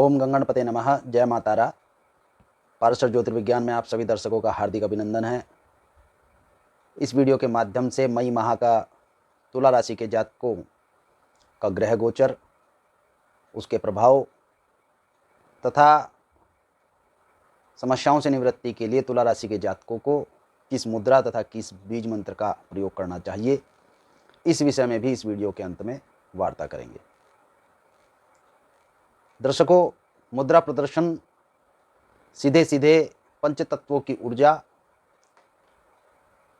ओम गंगणपते नमः। जय मातारा। पारशर ज्योतिर्विज्ञान में आप सभी दर्शकों का हार्दिक अभिनंदन है। इस वीडियो के माध्यम से मई माह का तुला राशि के जातकों का ग्रह गोचर, उसके प्रभाव तथा समस्याओं से निवृत्ति के लिए तुला राशि के जातकों को किस मुद्रा तथा किस बीज मंत्र का प्रयोग करना चाहिए, इस विषय में भी इस वीडियो के अंत में वार्ता करेंगे। दर्शकों, मुद्रा प्रदर्शन सीधे सीधे पंच तत्वों की ऊर्जा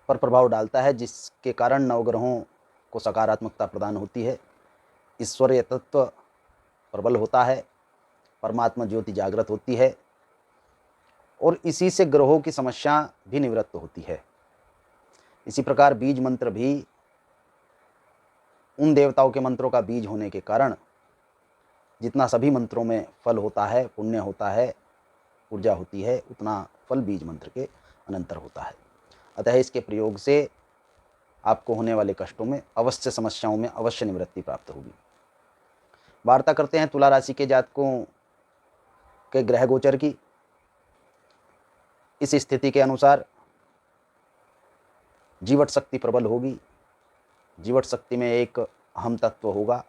पर प्रभाव डालता है, जिसके कारण नवग्रहों को सकारात्मकता प्रदान होती है, ईश्वरीय तत्व प्रबल होता है, परमात्मा ज्योति जागृत होती है और इसी से ग्रहों की समस्या भी निवृत्त होती है। इसी प्रकार बीज मंत्र भी उन देवताओं के मंत्रों का बीज होने के कारण जितना सभी मंत्रों में फल होता है, पुण्य होता है, ऊर्जा होती है, उतना फल बीज मंत्र के अनंतर होता है। अतः इसके प्रयोग से आपको होने वाले कष्टों में अवश्य, समस्याओं में अवश्य निवृत्ति प्राप्त होगी। वार्ता करते हैं तुला राशि के जातकों के ग्रह गोचर की। इस स्थिति के अनुसार जीवट शक्ति प्रबल होगी। जीवट शक्ति में एक अहम तत्व होगा,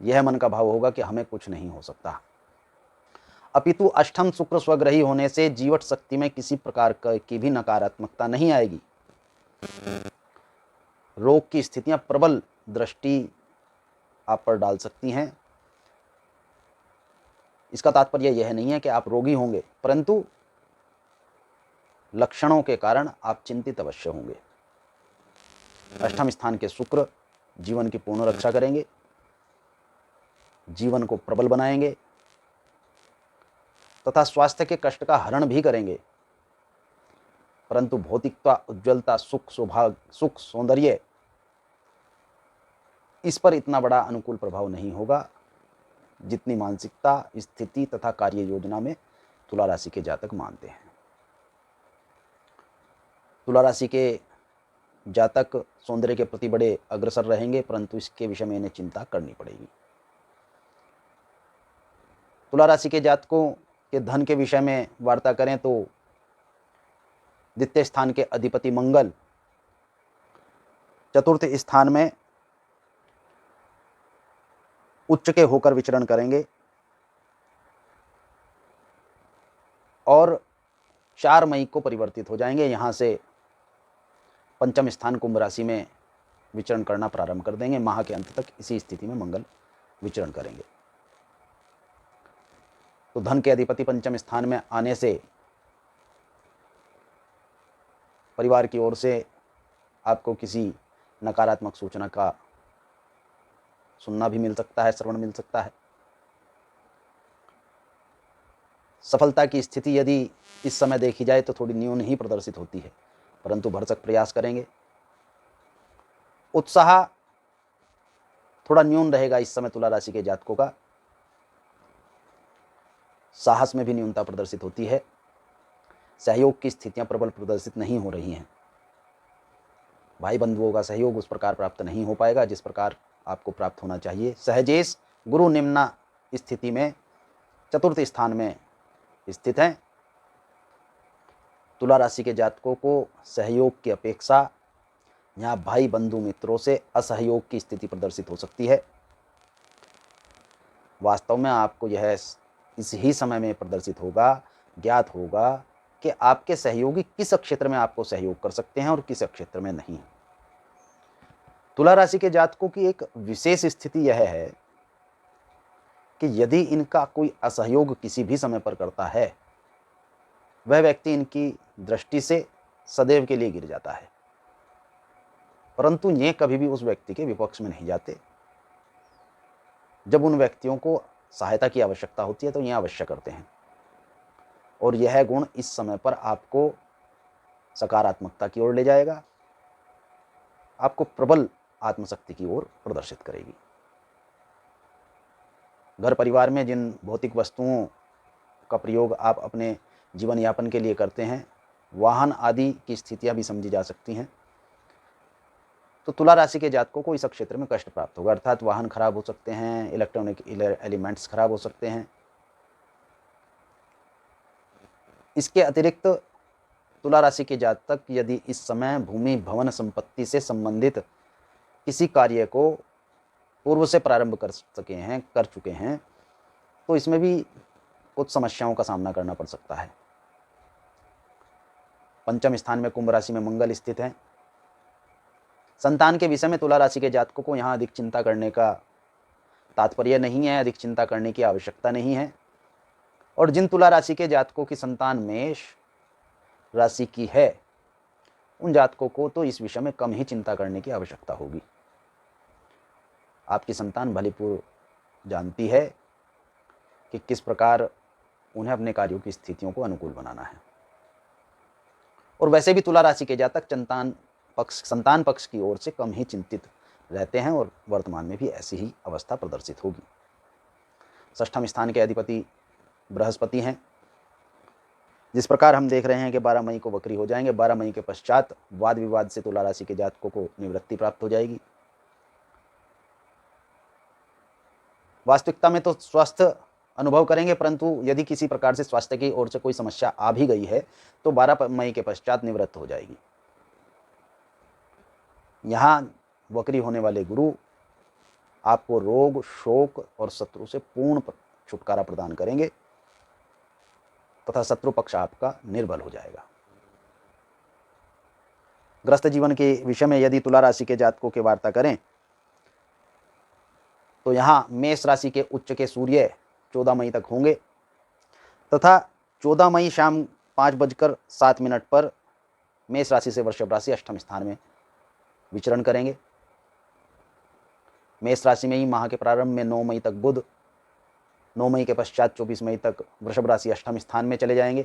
यह मन का भाव होगा कि हमें कुछ नहीं हो सकता, अपितु अष्टम शुक्र स्वग्रही होने से जीवट शक्ति में किसी प्रकार की भी नकारात्मकता नहीं आएगी। रोग की स्थितियां प्रबल दृष्टि आप पर डाल सकती हैं। इसका तात्पर्य यह नहीं है कि आप रोगी होंगे, परंतु लक्षणों के कारण आप चिंतित अवश्य होंगे। अष्टम स्थान के शुक्र जीवन की पूर्ण रक्षा करेंगे, जीवन को प्रबल बनाएंगे तथा स्वास्थ्य के कष्ट का हरण भी करेंगे, परंतु भौतिकता, उज्ज्वलता, सुख, सौभाग्य, सुख, सौंदर्य, इस पर इतना बड़ा अनुकूल प्रभाव नहीं होगा जितनी मानसिकता, स्थिति तथा कार्य योजना में तुला राशि के जातक मानते हैं। तुला राशि के जातक सौंदर्य के प्रति बड़े अग्रसर रहेंगे, परंतु इसके विषय में इन्हें चिंता करनी पड़ेगी। तुला राशि के जातकों के धन के विषय में वार्ता करें तो द्वितीय स्थान के अधिपति मंगल चतुर्थ स्थान में उच्च के होकर विचरण करेंगे और 4 मई को परिवर्तित हो जाएंगे। यहां से पंचम स्थान कुंभ राशि में विचरण करना प्रारंभ कर देंगे। माह के अंत तक इसी स्थिति में मंगल विचरण करेंगे। तो धन के अधिपति पंचम स्थान में आने से परिवार की ओर से आपको किसी नकारात्मक सूचना का सुनना भी मिल सकता है, श्रवण मिल सकता है। सफलता की स्थिति यदि इस समय देखी जाए तो थोड़ी न्यून ही प्रदर्शित होती है, परंतु भरसक प्रयास करेंगे। उत्साह थोड़ा न्यून रहेगा इस समय तुला राशि के जातकों का। साहस में भी न्यूनता प्रदर्शित होती है। सहयोग की स्थितियां प्रबल प्रदर्शित नहीं हो रही हैं। भाई बंधुओं का सहयोग उस प्रकार प्राप्त नहीं हो पाएगा जिस प्रकार आपको प्राप्त होना चाहिए। सहजेश गुरु निम्ना स्थिति में चतुर्थ स्थान में स्थित हैं। तुला राशि के जातकों को सहयोग की अपेक्षा यहाँ भाई बंधु मित्रों से असहयोग की स्थिति प्रदर्शित हो सकती है। वास्तव में आपको यह इस ही समय में प्रदर्शित होगा, ज्ञात होगा कि आपके सहयोगी किस क्षेत्र में आपको सहयोग कर सकते हैं और किस क्षेत्र में नहीं। तुला राशि के जातकों की एक विशेष स्थिति यह है कि यदि इनका कोई असहयोग किसी भी समय पर करता है, वह व्यक्ति इनकी दृष्टि से सदैव के लिए गिर जाता है, परंतु ये कभी भी उस व्यक्ति के विपक्ष में नहीं जाते। जब उन व्यक्तियों को सहायता की आवश्यकता होती है तो यह अवश्य करते हैं और यह गुण इस समय पर आपको सकारात्मकता की ओर ले जाएगा, आपको प्रबल आत्मशक्ति की ओर प्रदर्शित करेगी। घर परिवार में जिन भौतिक वस्तुओं का प्रयोग आप अपने जीवन यापन के लिए करते हैं, वाहन आदि की स्थितियां भी समझी जा सकती हैं। तो तुला राशि के जातकों को इस क्षेत्र में कष्ट प्राप्त होगा, अर्थात वाहन खराब हो सकते हैं, इलेक्ट्रॉनिक एलिमेंट्स खराब हो सकते हैं। इसके अतिरिक्त तुला राशि के जातक यदि इस समय भूमि भवन संपत्ति से संबंधित किसी कार्य को पूर्व से प्रारंभ कर चुके हैं तो इसमें भी कुछ समस्याओं का सामना करना पड़ सकता है। पंचम स्थान में कुंभ राशि में मंगल स्थित है। संतान के विषय में तुला राशि के जातकों को यहाँ अधिक चिंता करने का तात्पर्य नहीं है, अधिक चिंता करने की आवश्यकता नहीं है। और जिन तुला राशि के जातकों की संतान मेष राशि की है उन जातकों को तो इस विषय में कम ही चिंता करने की आवश्यकता होगी। आपकी संतान भलीपूर्व जानती है कि किस प्रकार उन्हें अपने कार्यों की स्थितियों को अनुकूल बनाना है। और वैसे भी तुला राशि के जातक संतान पक्ष की ओर से कम ही चिंतित रहते हैं और वर्तमान में भी ऐसी ही अवस्था प्रदर्शित होगी। षष्ठम स्थान के अधिपति बृहस्पति हैं। जिस प्रकार हम देख रहे हैं कि 12 मई को वक्री हो जाएंगे, 12 मई के पश्चात वाद विवाद से तुला राशि के जातकों को निवृत्ति प्राप्त हो जाएगी। वास्तविकता में तो स्वस्थ अनुभव करेंगे, परंतु यदि किसी प्रकार से स्वास्थ्य की ओर से कोई समस्या आ भी गई है तो 12 मई के पश्चात निवृत्त हो जाएगी। यहाँ वक्री होने वाले गुरु आपको रोग, शोक और शत्रु से पूर्ण छुटकारा प्रदान करेंगे तथा शत्रु पक्ष आपका निर्बल हो जाएगा। ग्रस्त जीवन के विषय में यदि तुला राशि के जातकों की वार्ता करें तो यहाँ मेष राशि के उच्च के सूर्य 14 मई तक होंगे तथा 14 मई शाम 5:07 पर मेष राशि से वृषभ राशि अष्टम स्थान में विचरण करेंगे। मेष राशि में ही माह के प्रारंभ में 9 मई तक बुध, 9 मई के पश्चात 24 मई तक वृषभ राशि अष्टम स्थान में चले जाएंगे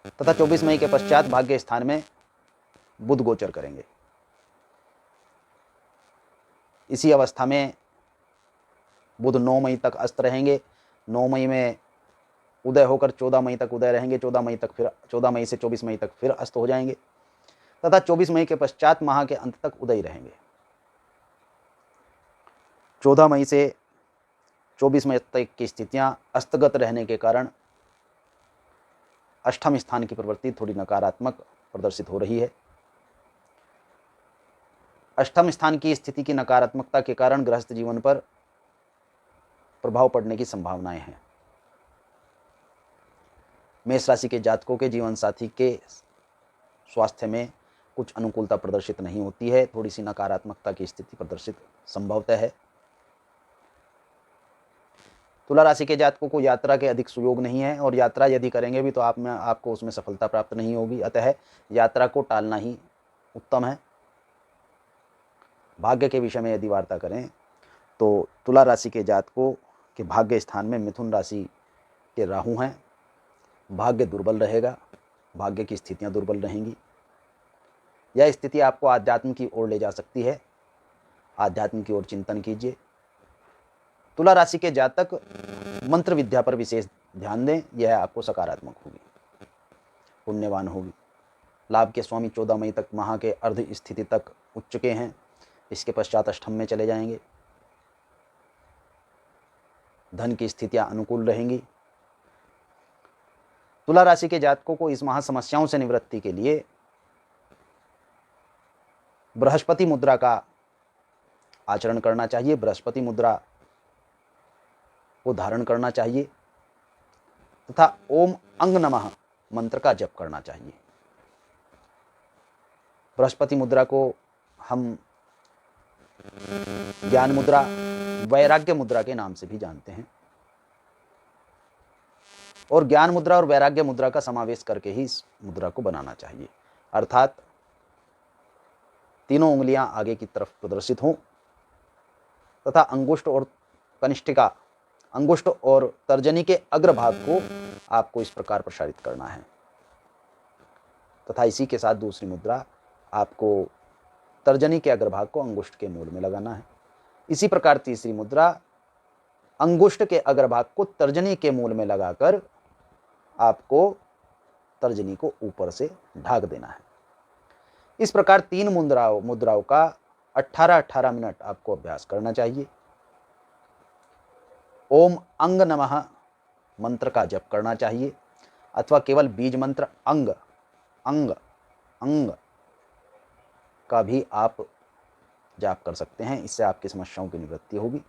तथा 24 मई के पश्चात भाग्य स्थान में बुध गोचर करेंगे। इसी अवस्था में बुध 9 मई तक अस्त रहेंगे, 9 मई में उदय होकर 14 मई तक उदय रहेंगे, 14 मई से 24 मई तक फिर अस्त हो जाएंगे तथा 24 मई के पश्चात माह के अंत तक उदय रहेंगे। 14 मई से 24 मई तक की स्थितियां अस्तगत रहने के कारण अष्टम स्थान की प्रवृत्ति थोड़ी नकारात्मक प्रदर्शित हो रही है। अष्टम स्थान की स्थिति की नकारात्मकता के कारण गृहस्थ जीवन पर प्रभाव पड़ने की संभावनाएं हैं। मेष राशि के जातकों के जीवन साथी के स्वास्थ्य में कुछ अनुकूलता प्रदर्शित नहीं होती है, थोड़ी सी नकारात्मकता की स्थिति प्रदर्शित संभवतः है। तुला राशि के जातकों को यात्रा के अधिक सुयोग नहीं है और यात्रा यदि करेंगे भी तो आपको उसमें सफलता प्राप्त नहीं होगी, अतः यात्रा को टालना ही उत्तम है। भाग्य के विषय में यदि वार्ता करें तो तुला राशि के जातकों के भाग्य स्थान में मिथुन राशि के राहु हैं। भाग्य दुर्बल रहेगा, भाग्य की स्थितियां दुर्बल रहेंगी। यह स्थिति आपको आध्यात्म की ओर ले जा सकती है, आध्यात्म की ओर चिंतन कीजिए। तुला राशि के जातक मंत्र विद्या पर विशेष ध्यान दें, यह आपको सकारात्मक होगी, पुण्यवान होगी। लाभ के स्वामी 14 मई तक माह के अर्ध स्थिति तक उच्च चुके हैं, इसके पश्चात अष्टम में चले जाएंगे। धन की स्थितियां अनुकूल रहेंगी। तुला राशि के जातकों को इस महा समस्याओं से निवृत्ति के लिए बृहस्पति मुद्रा का आचरण करना चाहिए, बृहस्पति मुद्रा को धारण करना चाहिए तथा ओम अंग नमः मंत्र का जप करना चाहिए। बृहस्पति मुद्रा को हम ज्ञान मुद्रा, वैराग्य मुद्रा के नाम से भी जानते हैं और ज्ञान मुद्रा और वैराग्य मुद्रा का समावेश करके ही इस मुद्रा को बनाना चाहिए, अर्थात तीनों उंगलियां आगे की तरफ प्रदर्शित हों तथा अंगुष्ठ और तर्जनी के अग्रभाग को आपको इस प्रकार प्रसारित करना है तथा इसी के साथ दूसरी मुद्रा आपको तर्जनी के अग्रभाग को अंगुष्ठ के मूल में लगाना है। इसी प्रकार तीसरी मुद्रा अंगुष्ठ के अग्रभाग को तर्जनी के मूल में लगाकर आपको तर्जनी को ऊपर से ढाक देना है। इस प्रकार तीन मुद्राओं का 18-18 मिनट आपको अभ्यास करना चाहिए। ओम अंग नमः मंत्र का जप करना चाहिए, अथवा केवल बीज मंत्र अंग अंग अंग का भी आप जाप कर सकते हैं। इससे आपकी समस्याओं की निवृत्ति होगी।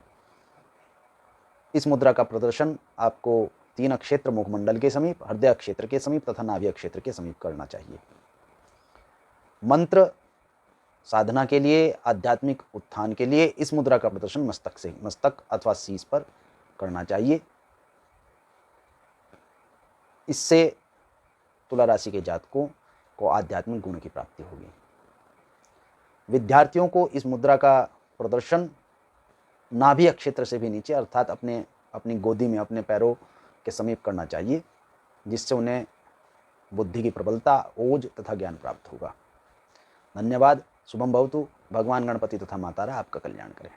इस मुद्रा का प्रदर्शन आपको 3 अक्षेत्र मुखमंडल के समीप, हृदय क्षेत्र के समीप तथा नाभि क्षेत्र के समीप करना चाहिए। मंत्र साधना के लिए, आध्यात्मिक उत्थान के लिए इस मुद्रा का प्रदर्शन मस्तक अथवा शीश पर करना चाहिए। इससे तुला राशि के जातकों को आध्यात्मिक गुण की प्राप्ति होगी। विद्यार्थियों को इस मुद्रा का प्रदर्शन नाभि क्षेत्र से भी नीचे, अर्थात अपनी गोदी में, अपने पैरों के समीप करना चाहिए, जिससे उन्हें बुद्धि की प्रबलता, ओज तथा ज्ञान प्राप्त होगा। धन्यवाद। शुभम भवतु। भगवान गणपति तथा मातारा आपका कल्याण करें।